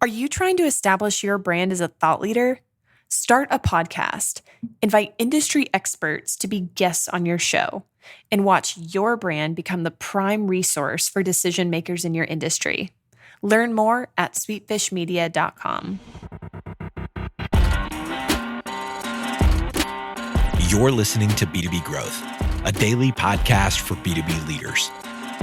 Are you trying to establish your brand as a thought leader? Start a podcast, invite industry experts to be guests on your show, and watch your brand become the prime resource for decision makers in your industry. Learn more at sweetfishmedia.com. You're listening to B2B Growth, a daily podcast for B2B leaders.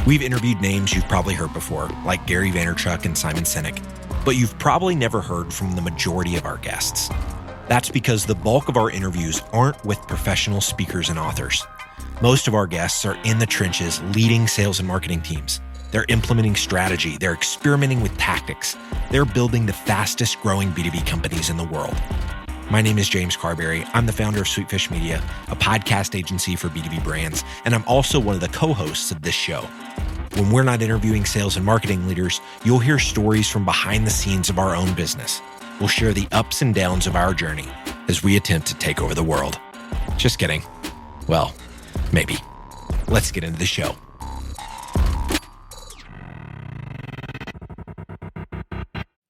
We've interviewed names you've probably heard before, like Gary Vaynerchuk and Simon Sinek, but you've probably never heard from the majority of our guests. That's because the bulk of our interviews aren't with professional speakers and authors. Most of our guests are in the trenches leading sales and marketing teams. They're implementing strategy. They're experimenting with tactics. They're building the fastest growing B2B companies in the world. My name is James Carberry. I'm the founder of Sweetfish Media, a podcast agency for B2B brands, and I'm also one of the co-hosts of this show. When we're not interviewing sales and marketing leaders, you'll hear stories from behind the scenes of our own business. We'll share the ups and downs of our journey as we attempt to take over the world. Just kidding. Well, maybe. Let's get into the show.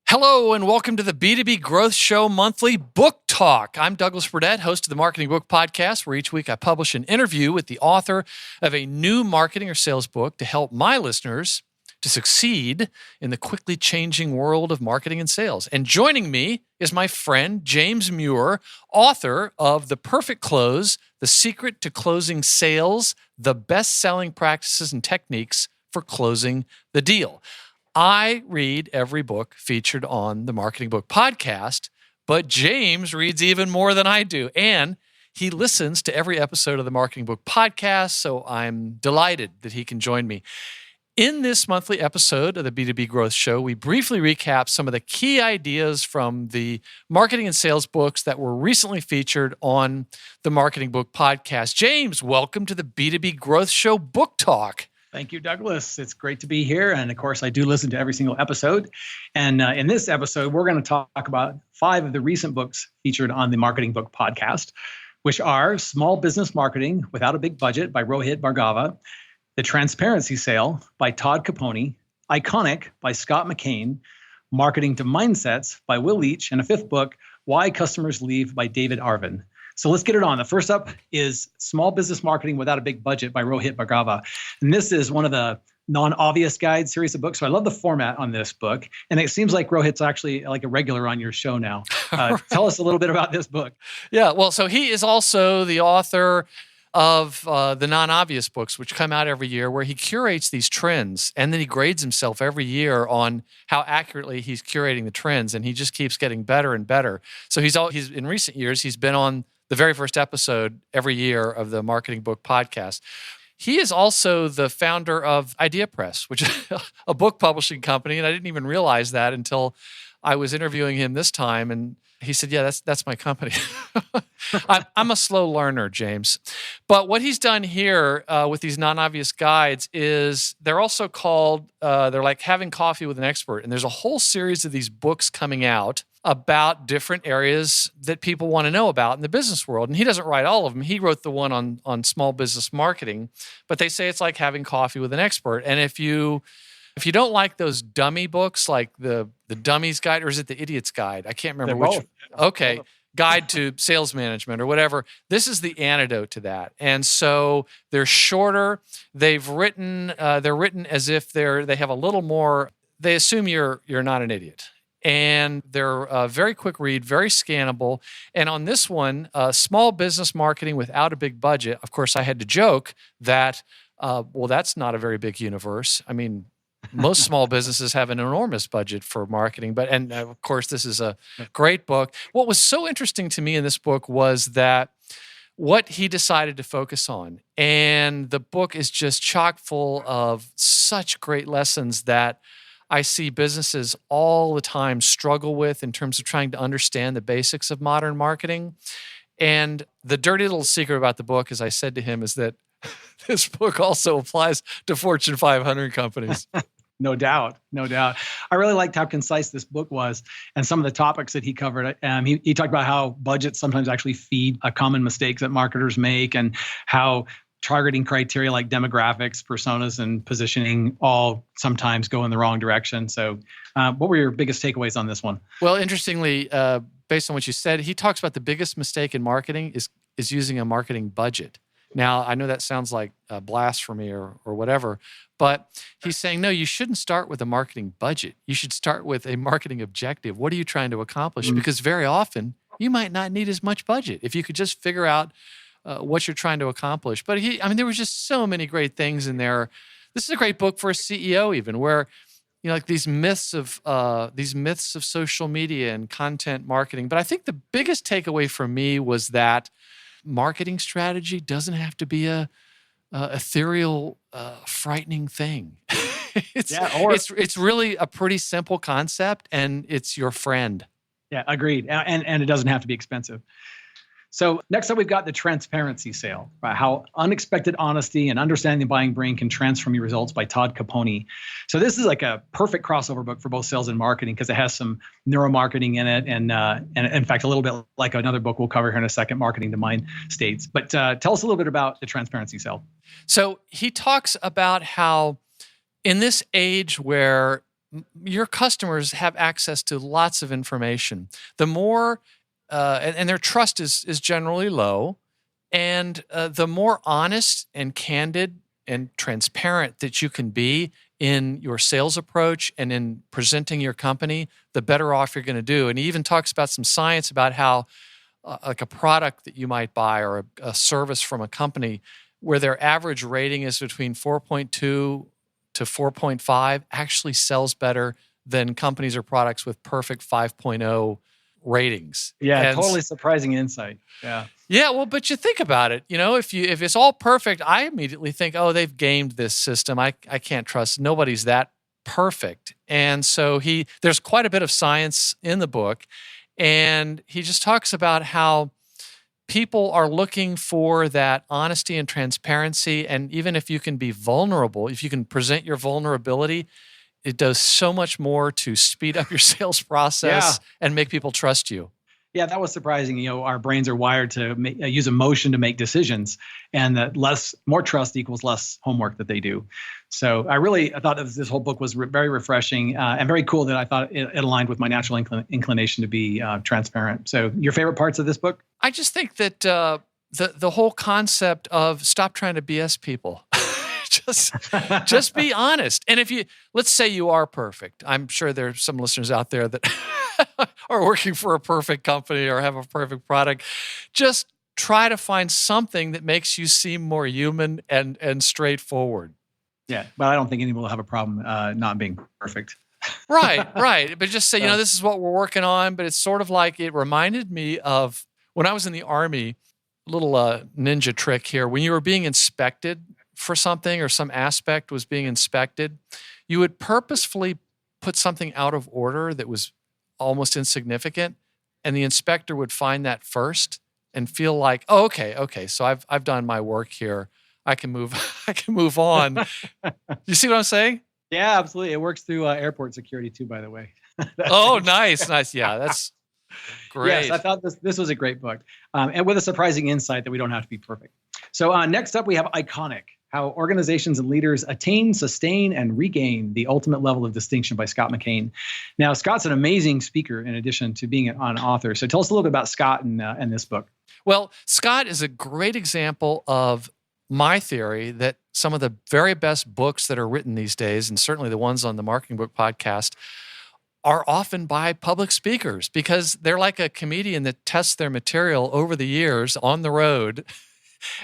Hello, and welcome to the B2B Growth Show Monthly Book Talk. I'm Douglas Burdett, host of the Marketing Book Podcast, where each week I publish an interview with the author of a new marketing or sales book to help my listeners to succeed in the quickly changing world of marketing and sales. And joining me is my friend, James Muir, author of The Perfect Close, The Secret to Closing Sales, the Best-Selling Practices and Techniques for Closing the Deal. I read every book featured on the Marketing Book Podcast, but James reads even more than I do. And he listens to every episode of the Marketing Book Podcast, so I'm delighted that he can join me. In this monthly episode of the B2B Growth Show, we briefly recap some of the key ideas from the marketing and sales books that were recently featured on the Marketing Book Podcast. James, welcome to the B2B Growth Show Book Talk. Thank you, Douglas. It's great to be here. And of course, I do listen to every single episode. And in this episode, we're going to talk about 5 of the recent books featured on the Marketing Book Podcast, which are Small Business Marketing Without a Big Budget by Rohit Bhargava, The Transparency Sale by Todd Caponi, Iconic by Scott McCain, Marketing to Mindsets by Will Leach, and a 5th book, Why Customers Leave by David Arvin. So let's get it on. The first up is Small Business Marketing Without a Big Budget by Rohit Bhargava. And this is one of the non-obvious guide series of books. So I love the format on this book. And it seems like Rohit's actually like a regular on your show now. Tell us a little bit about this book. Yeah, well, so he is also the author of the non-obvious books, which come out every year, where he curates these trends, and then he grades himself every year on how accurately he's curating the trends, and he just keeps getting better and better. So he's in recent years, he's been on the very first episode every year of the Marketing Book Podcast. He is also the founder of Idea Press, which is a book publishing company, and I didn't even realize that until I was interviewing him this time, and he said, yeah, that's my company. I'm a slow learner, James. But what he's done here with these non-obvious guides is they're also called, they're like having coffee with an expert. And there's a whole series of these books coming out about different areas that people want to know about in the business world. And he doesn't write all of them. He wrote the one on small business marketing. But they say it's like having coffee with an expert. And if you don't like those dummy books, like the Dummy's Guide, or is it the Idiot's Guide? I can't remember which. Okay, Guide to Sales Management or whatever. This is the antidote to that. And so they're shorter. They're written as if they have a little more. They assume you're not an idiot. And they're very quick read, very scannable. And on this one, Small Business Marketing Without a Big Budget, of course, I had to joke that, well, that's not a very big universe. I mean, most small businesses have an enormous budget for marketing, and of course, this is a great book. What was so interesting to me in this book was that what he decided to focus on, and the book is just chock full of such great lessons that I see businesses all the time struggle with in terms of trying to understand the basics of modern marketing. And the dirty little secret about the book, as I said to him, is that this book also applies to Fortune 500 companies. No doubt. I really liked how concise this book was and some of the topics that he covered. He talked about how budgets sometimes actually feed common mistakes that marketers make, and how targeting criteria like demographics, personas, and positioning all sometimes go in the wrong direction. So what were your biggest takeaways on this one? Well, interestingly, based on what you said, he talks about the biggest mistake in marketing is using a marketing budget. Now, I know that sounds like blasphemy or whatever, but he's saying, no, you shouldn't start with a marketing budget. You should start with a marketing objective. What are you trying to accomplish? Because very often, you might not need as much budget if you could just figure out what you're trying to accomplish. But there was just so many great things in there. This is a great book for a CEO even, where like these myths of social media and content marketing. But I think the biggest takeaway for me was that marketing strategy doesn't have to be a ethereal, frightening thing. It's really a pretty simple concept, and it's your friend. Yeah, agreed. And it doesn't have to be expensive. So next up, we've got the transparency sale, right? How unexpected honesty and understanding the buying brain can transform your results by Todd Capone. So this is like a perfect crossover book for both sales and marketing because it has some neuromarketing in it. And in fact, a little bit like another book we'll cover here in a second, Marketing to Mind States. But tell us a little bit about the transparency sale. So he talks about how in this age where your customers have access to lots of information, the more and their trust is generally low. And the more honest and candid and transparent that you can be in your sales approach and in presenting your company, the better off you're going to do. And he even talks about some science about how like a product that you might buy or a service from a company where their average rating is between 4.2 to 4.5 actually sells better than companies or products with perfect 5.0 ratings. Yeah, and totally surprising insight. Yeah. Yeah, well, but you think about it, if it's all perfect, I immediately think, oh, they've gamed this system. I can't trust. Nobody's that perfect. And so there's quite a bit of science in the book, and he just talks about how people are looking for that honesty and transparency, and even if you can be vulnerable, if you can present your vulnerability, it does so much more to speed up your sales process and make people trust you. Yeah, that was surprising. Our brains are wired to use emotion to make decisions, and that more trust equals less homework that they do. So I thought this whole book was very refreshing and very cool. That I thought it aligned with my natural inclination to be transparent. So your favorite parts of this book? I just think that the whole concept of stop trying to BS people. Just be honest. And let's say you are perfect. I'm sure there's some listeners out there that are working for a perfect company or have a perfect product. Just try to find something that makes you seem more human and straightforward. Yeah, but I don't think anyone will have a problem not being perfect. Right. But just say, this is what we're working on. But it's sort of like it reminded me of when I was in the Army, a little ninja trick here. When you were being inspected for something or some aspect was being inspected, you would purposefully put something out of order that was almost insignificant, and the inspector would find that first and feel like, oh, okay, so I've done my work here. I can move on. You see what I'm saying? Yeah, absolutely. It works through airport security too, by the way. Oh, nice. Yeah, that's great. Yes, I thought this was a great book, and with a surprising insight that we don't have to be perfect. So next up, we have Iconic: How Organizations and Leaders Attain, Sustain, and Regain the Ultimate Level of Distinction by Scott McKain. Now, Scott's an amazing speaker in addition to being an author. So tell us a little bit about Scott and this book. Well, Scott is a great example of my theory that some of the very best books that are written these days, and certainly the ones on the Marketing Book Podcast, are often by public speakers because they're like a comedian that tests their material over the years on the road.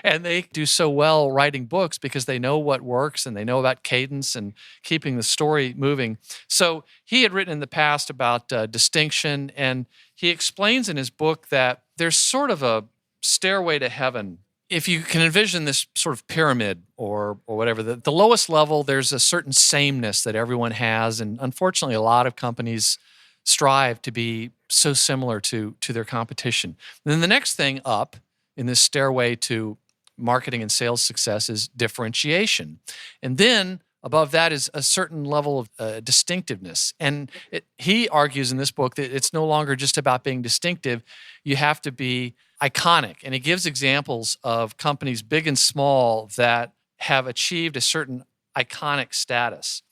And they do so well writing books because they know what works and they know about cadence and keeping the story moving. So he had written in the past about distinction, and he explains in his book that there's sort of a stairway to heaven. If you can envision this sort of pyramid or whatever, the lowest level, there's a certain sameness that everyone has. And unfortunately, a lot of companies strive to be so similar to their competition. And then the next thing up in this stairway to marketing and sales success is differentiation. And then Above that is a certain level of distinctiveness. And he argues in this book that it's no longer just about being distinctive. You have to be iconic. And he gives examples of companies, big and small, that have achieved a certain iconic status.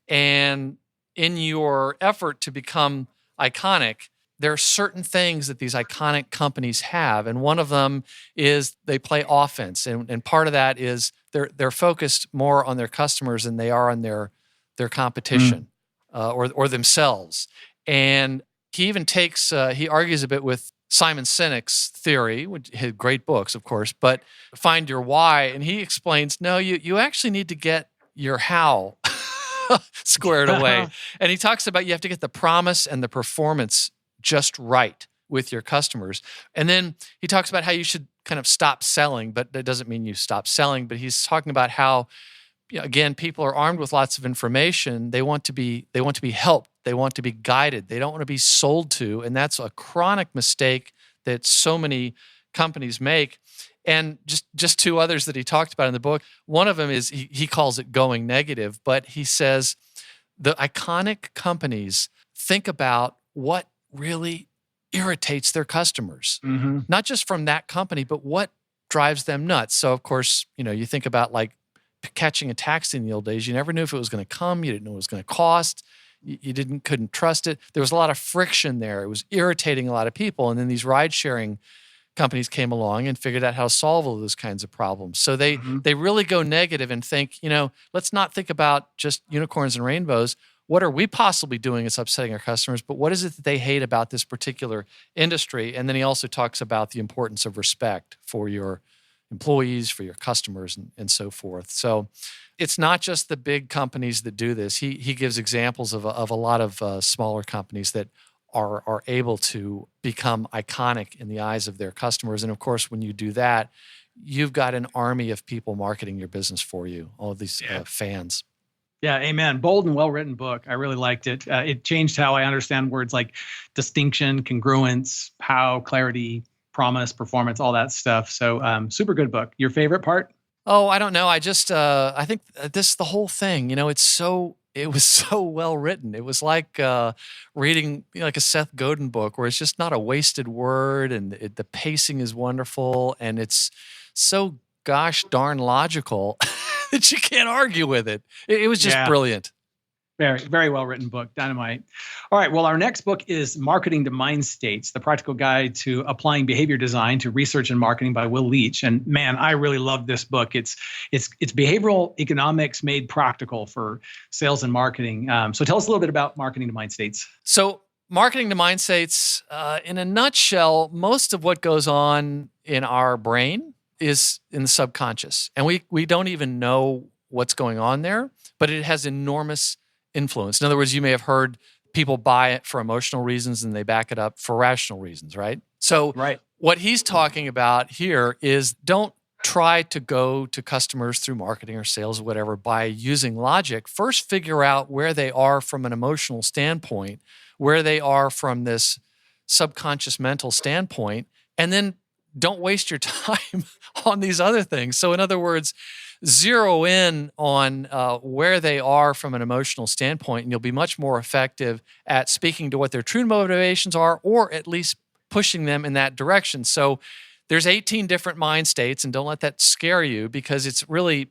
And in your effort to become iconic, there are certain things that these iconic companies have. And one of them is they play offense. And part of that is they're focused more on their customers than they are on their competition or themselves. And he even he argues a bit with Simon Sinek's theory, which had great books, of course, but find your why. And he explains, no, you actually need to get your how squared away. And he talks about you have to get the promise and the performance just right with your customers. And then he talks about how you should kind of stop selling, but that doesn't mean you stop selling. But he's talking about how, again, people are armed with lots of information. They want to be helped. They want to be guided. They don't want to be sold to. And that's a chronic mistake that so many companies make. And just two others that he talked about in the book. One of them is he calls it going negative, but he says the iconic companies think about what really irritates their customers, not just from that company, but what drives them nuts. So, of course, you think about like catching a taxi in the old days. You never knew if it was going to come. You didn't know what it was going to cost. You couldn't trust it. There was a lot of friction there. It was irritating a lot of people. And then these ride-sharing companies came along and figured out how to solve all those kinds of problems. So they really go negative and think, let's not think about just unicorns and rainbows. What are we possibly doing that's upsetting our customers? But what is it that they hate about this particular industry? And then he also talks about the importance of respect for your employees, for your customers, and so forth. So it's not just the big companies that do this. He gives examples of a lot of smaller companies that are able to become iconic in the eyes of their customers. And of course, when you do that, you've got an army of people marketing your business for you, all of these fans. Yeah, amen. Bold and well-written book. I really liked it. It changed how I understand words like distinction, congruence, how, clarity, promise, performance, all that stuff. So super good book. Your favorite part? Oh, I don't know. I just, I think the whole thing, it was so well written. It was like reading like a Seth Godin book where it's just not a wasted word, and the pacing is wonderful, and it's so gosh darn logical that you can't argue with it. It was just brilliant. Very, very well written book, dynamite. All right, well, our next book is Marketing to Mind States, the practical guide to applying behavior design to research and marketing by Will Leach. And man, I really love this book. It's behavioral economics made practical for sales and marketing. So tell us a little bit about Marketing to Mind States. So Marketing to Mind States, in a nutshell, most of what goes on in our brain is in the subconscious. And we don't even know what's going on there, but it has enormous influence. In other words, you may have heard people buy it for emotional reasons and they back it up for rational reasons, right? So what he's talking about here is don't try to go to customers through marketing or sales or whatever by using logic. First, figure out where they are from an emotional standpoint, where they are from this subconscious mental standpoint, and then don't waste your time on these other things. So in other words, zero in on where they are from an emotional standpoint, and you'll be much more effective at speaking to what their true motivations are, or at least pushing them in that direction. So there's 18 different mind states, and don't let that scare you, because it's really,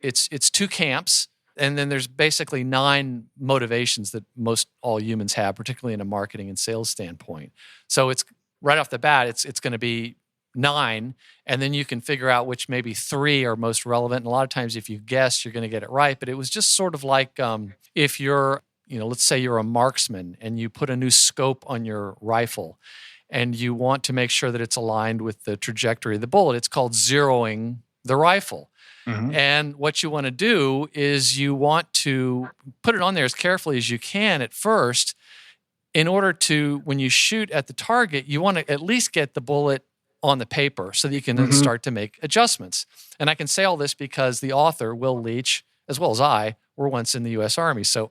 it's two camps, and then there's basically 9 motivations that most all humans have, particularly in a marketing and sales standpoint. So it's right off the bat, it's going to be 9, and then you can figure out which maybe 3 are most relevant. And a lot of times, if you guess, you're going to get it right. But it was just sort of like if you're, let's say you're a marksman and you put a new scope on your rifle, and you want to make sure that it's aligned with the trajectory of the bullet. It's called zeroing the rifle. Mm-hmm. And what you want to do is you want to put it on there as carefully as you can at first, in order to, when you shoot at the target, you want to at least get the bullet on the paper so that you can then start to make adjustments. And I can say all this because the author, Will Leach, as well as I, were once in the U.S. Army. So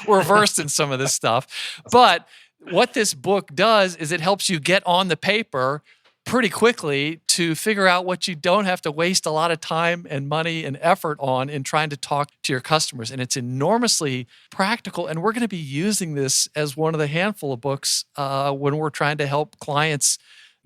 we're versed in some of this stuff. But what this book does is it helps you get on the paper pretty quickly to figure out what you don't have to waste a lot of time and money and effort on in trying to talk to your customers. And it's enormously practical. And we're going to be using this as one of the handful of books when we're trying to help clients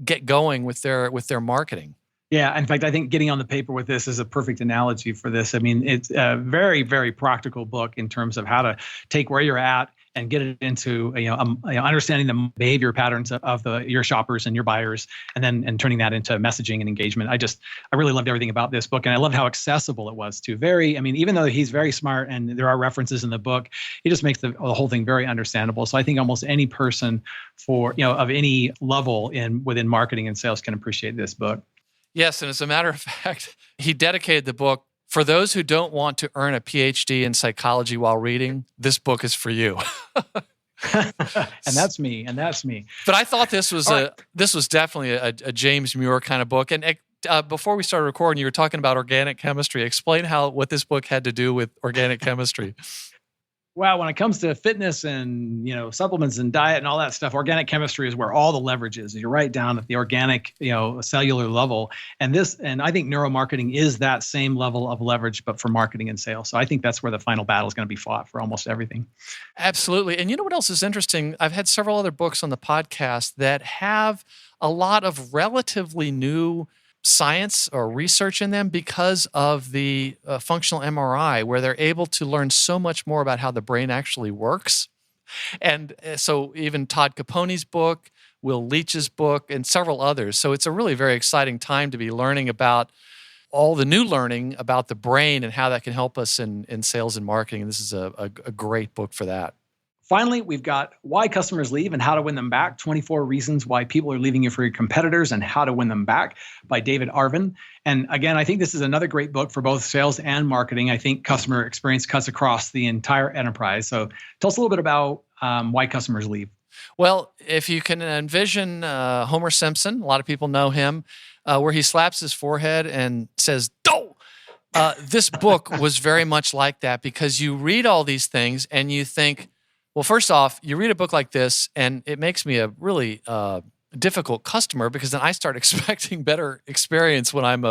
get going with their marketing. Yeah, in fact, I think getting on the paper with this is a perfect analogy for this. I mean, it's a very, very practical book in terms of how to take where you're at and get it into understanding the behavior patterns of your shoppers and your buyers, and turning that into messaging and engagement. I really loved everything about this book, and I loved how accessible it was too. Even though he's very smart and there are references in the book, he just makes the whole thing very understandable. So I think almost any person of any level within marketing and sales can appreciate this book. Yes, and as a matter of fact, he dedicated the book for those who don't want to earn a PhD in psychology while reading. This book is for you. And that's me. But I thought this was definitely a James Muir kind of book. And before we started recording, you were talking about organic chemistry. Explain what this book had to do with organic chemistry. Well, when it comes to fitness and supplements and diet and all that stuff, organic chemistry is where all the leverage is. You're right down at the organic, cellular level. And I think neuromarketing is that same level of leverage, but for marketing and sales. So I think that's where the final battle is going to be fought for almost everything. Absolutely. And you know what else is interesting? I've had several other books on the podcast that have a lot of relatively new science or research in them because of the functional MRI, where they're able to learn so much more about how the brain actually works. And so even Todd Capone's book, Will Leach's book, and several others. So it's a really very exciting time to be learning about all the new learning about the brain and how that can help us in sales and marketing. And this is a great book for that. Finally, we've got Why Customers Leave and How to Win Them Back, 24 Reasons Why People Are Leaving You for Your Competitors and How to Win Them Back by David Arvin. And again, I think this is another great book for both sales and marketing. I think customer experience cuts across the entire enterprise. So tell us a little bit about why customers leave. Well, if you can envision Homer Simpson, a lot of people know him, where he slaps his forehead and says, "Doh!" This book was very much like that, because you read all these things and you think, well, first off, you read a book like this, and it makes me a really difficult customer, because then I start expecting better experience when I'm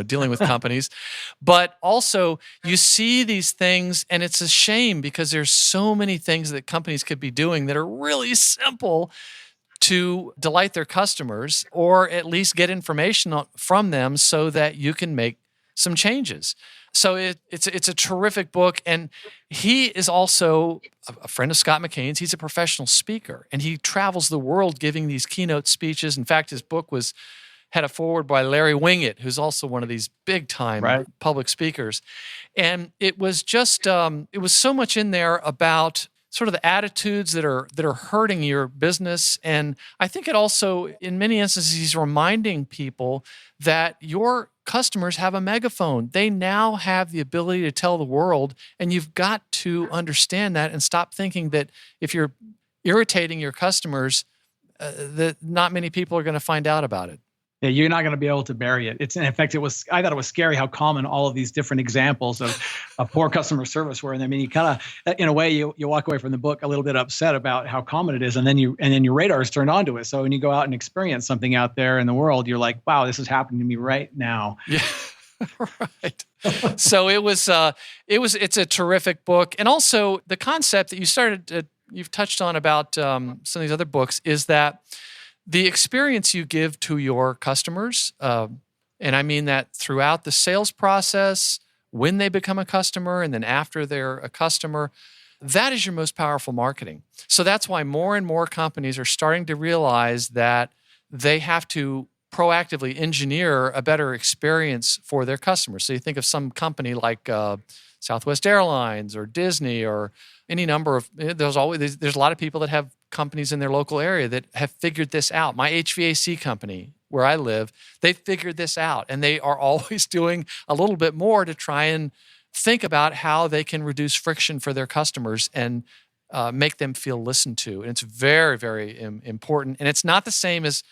dealing with companies. But also, you see these things, and it's a shame because there's so many things that companies could be doing that are really simple to delight their customers, or at least get information from them so that you can make some changes. So it's a terrific book. And he is also a friend of Scott McKain's. He's a professional speaker, and he travels the world giving these keynote speeches. In fact, his book had a foreword by Larry Winget, who's also one of these big-time public speakers. And it was just, it was so much in there about sort of the attitudes that are hurting your business. And I think it also, in many instances, he's reminding people that your customers have a megaphone. They now have the ability to tell the world, and you've got to understand that and stop thinking that if you're irritating your customers, that not many people are going to find out about it. Yeah, you're not going to be able to bury it. In fact, I thought it was scary how common all of these different examples of poor customer service were. And I mean, you kind of, in a way, you walk away from the book a little bit upset about how common it is, and then your radar is turned on to it. So when you go out and experience something out there in the world, you're like, wow, this is happening to me right now. Yeah. Right. So it's a terrific book. And also the concept that you've touched on about some of these other books is that the experience you give to your customers, and I mean that throughout the sales process, when they become a customer, and then after they're a customer, that is your most powerful marketing. So that's why more and more companies are starting to realize that they have to proactively engineer a better experience for their customers. So you think of some company like Southwest Airlines or Disney or any number of, there's a lot of people that have companies in their local area that have figured this out. My HVAC company, where I live, they figured this out, and they are always doing a little bit more to try and think about how they can reduce friction for their customers and make them feel listened to. And it's very, very important. And it's not the same as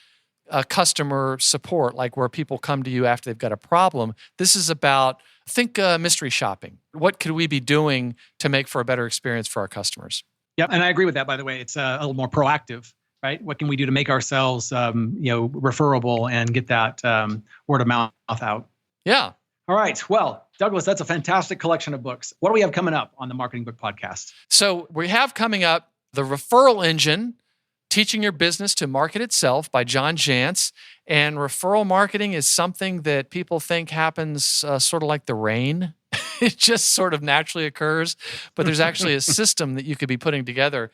customer support, like where people come to you after they've got a problem. This is about, think mystery shopping. What could we be doing to make for a better experience for our customers? Yeah, and I agree with that, by the way. It's a little more proactive right? What can we do to make ourselves, referable and get that word of mouth out? Yeah. All right. Well, Douglas, that's a fantastic collection of books. What do we have coming up on the Marketing Book Podcast? So we have coming up The Referral Engine, Teaching Your Business to Market Itself by John Jantz. And referral marketing is something that people think happens sort of like the rain. It just sort of naturally occurs. But there's actually a system that you could be putting together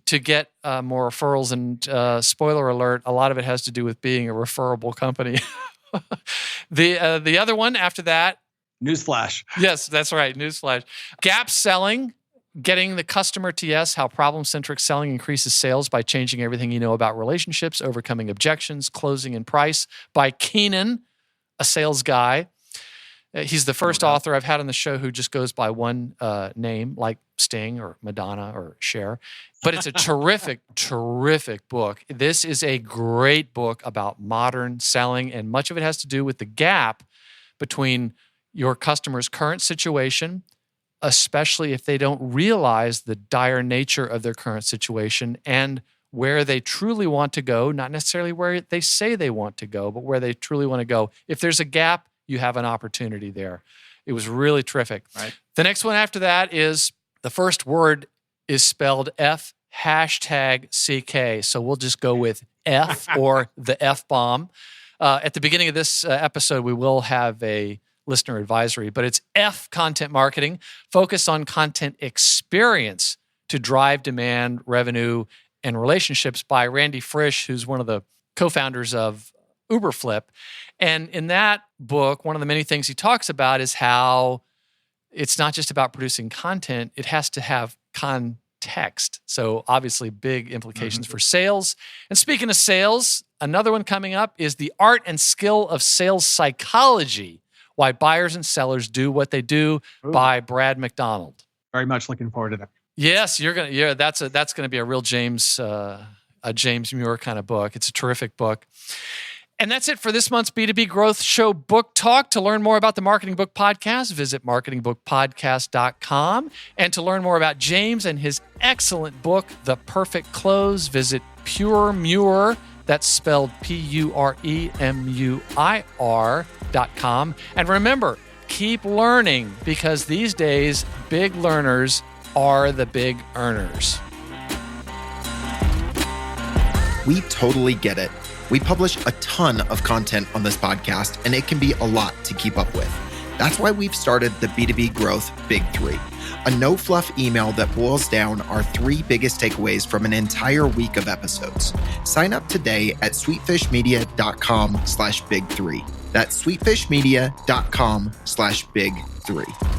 to get more referrals. And spoiler alert, a lot of it has to do with being a referable company. The other one after that. Newsflash. Yes, that's right. Newsflash. Gap Selling. Getting the customer to yes, how problem-centric selling increases sales by changing everything you know about relationships, overcoming objections, closing, and price by Keenan, a sales guy. He's the first author I've had on the show who just goes by one name, like Sting or Madonna or Cher. But it's a terrific, terrific book. This is a great book about modern selling, and much of it has to do with the gap between your customer's current situation, especially if they don't realize the dire nature of their current situation and where they truly want to go, not necessarily where they say they want to go, but where they truly want to go. If there's a gap, you have an opportunity there. It was really terrific. Right. The next one after that is the first word is spelled F #CK. So we'll just go with F or the F-bomb. At the beginning of this episode, we will have a listener advisory, but it's F Content Marketing. Focus on content experience to drive demand, revenue, and relationships by Randy Frisch, who's one of the co-founders of Uberflip. And in that book, one of the many things he talks about is how it's not just about producing content, it has to have context. So obviously big implications for sales. And speaking of sales, another one coming up is The Art and Skill of Sales Psychology, Why Buyers and Sellers Do What They Do by Brad McDonald. Very much looking forward to that. Yes, that's gonna be a real James Muir kind of book. It's a terrific book. And that's it for this month's B2B Growth Show Book Talk. To learn more about the Marketing Book Podcast, visit marketingbookpodcast.com. And to learn more about James and his excellent book, The Perfect Close, visit Pure Muir. That's spelled PUREMUIR.com. And remember, keep learning, because these days, big learners are the big earners. We totally get it. We publish a ton of content on this podcast, and it can be a lot to keep up with. That's why we've started the B2B Growth Big Three, a no-fluff email that boils down our 3 biggest takeaways from an entire week of episodes. Sign up today at sweetfishmedia.com/big3. That's sweetfishmedia.com/big3.